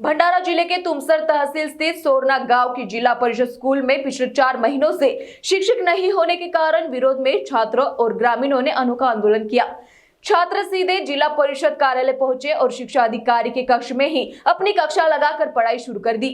भंडारा जिले के तुमसर तहसील स्थित सोरना गांव की जिला परिषद स्कूल में पिछले 4 महीनों से शिक्षक नहीं होने के कारण विरोध में छात्रों और ग्रामीणों ने अनोखा आंदोलन किया। छात्र सीधे जिला परिषद कार्यालय पहुंचे और शिक्षा अधिकारी के कक्ष में ही अपनी कक्षा लगाकर पढ़ाई शुरू कर दी।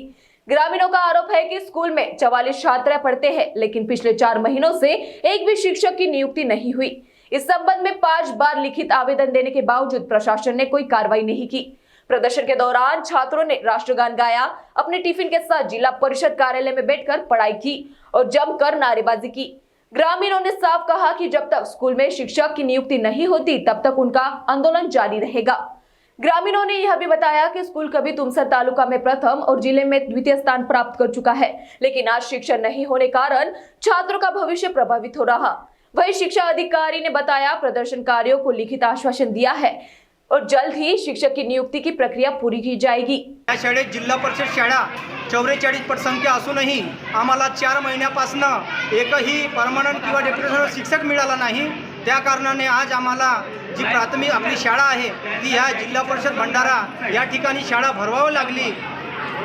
ग्रामीणों का आरोप है कि स्कूल में 44 छात्र पढ़ते हैं, लेकिन पिछले 4 महीनों से एक भी शिक्षक की नियुक्ति नहीं हुई। इस संबंध में 5 बार लिखित आवेदन देने के बावजूद प्रशासन ने कोई कार्रवाई नहीं की। प्रदर्शन के दौरान छात्रों ने राष्ट्रगान गाया, अपने टिफिन के साथ जिला परिषद कार्यालय में बैठकर पढ़ाई की और जमकर नारेबाजी की। ग्रामीणों ने साफ कहा कि जब तक स्कूल में शिक्षक की नियुक्ति नहीं होती तब तक उनका आंदोलन जारी रहेगा। ग्रामीणों ने यह भी बताया कि स्कूल कभी तुमसर तालुका में प्रथम और जिले में द्वितीय स्थान प्राप्त कर चुका है, लेकिन आज शिक्षक नहीं होने कारण छात्रों का भविष्य प्रभावित हो रहा। वही शिक्षा अधिकारी ने बताया, प्रदर्शनकारियों को लिखित आश्वासन दिया है और जल्द ही शिक्षक की नियुक्ती की प्रक्रिया पूरी की जाएगी। या शाळेत जिल्हा परिषद शाळा 44 पटसंख्या असूनही आम्हाला 4 महिन्यापासून एकही परमनंट किंवा डेप्युटेशनल शिक्षक मिळाला नाही। त्या कारणाने आज आम्हाला जी प्राथमिक आपली शाळा आहे ती ह्या जिल्हा परिषद भंडारा या ठिकाणी शाळा भरवावी लागली,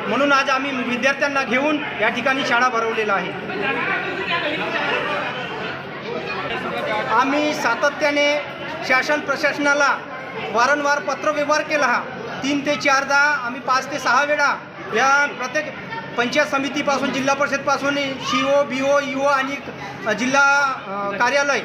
म्हणून आज आम्ही विद्यार्थ्यांना घेऊन या ठिकाणी शाळा भरवलेला आहे। आम्ही सातत्याने शासन प्रशासनाला वारंवार पत्रव्यवहार केला। 3 ते 4दा आम्ही 5 ते 6 वेळा या प्रत्येक पंचायत समितीपासून जिल्हा परिषदपासून CO, BO, EO आणि जिल्हा कार्यालय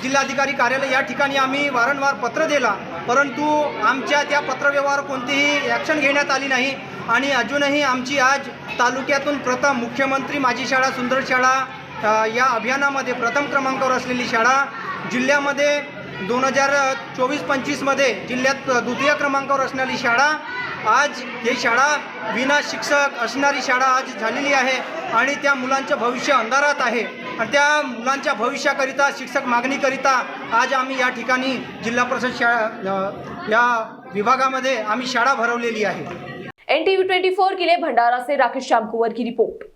जिल्हाधिकारी कार्यालय या ठिकाणी आम्ही वारंवार पत्र दिला, परंतु आमच्या त्या पत्रव्यवहार कोणतीही ॲक्शन घेण्यात आली नाही। आणि अजूनही आमची आज तालुक्यातून प्रथम मुख्यमंत्री माझी शाळा सुंदर शाळा या अभियानामध्ये प्रथम क्रमांकावर असलेली शाळा जिल्ह्यामध्ये 2024-25 मध्ये जिल्ह्यात द्वितीय क्रमांकावर असणारी शाळा आज ही शाळा विना शिक्षक असणारी शाळा आज झालेली आहे आणि त्या मुलांचं भविष्य अंधारात आहे आणि त्या मुलांच्या भविष्याकरिता शिक्षक मागणीकरिता आज आम्ही या ठिकाणी जिल्हा परिषद शाळा या विभागामध्ये आम्ही शाळा भरवलेली आहे। NTV 24 के लिए भंडारा से राकेश श्याम कुंवर की रिपोर्ट।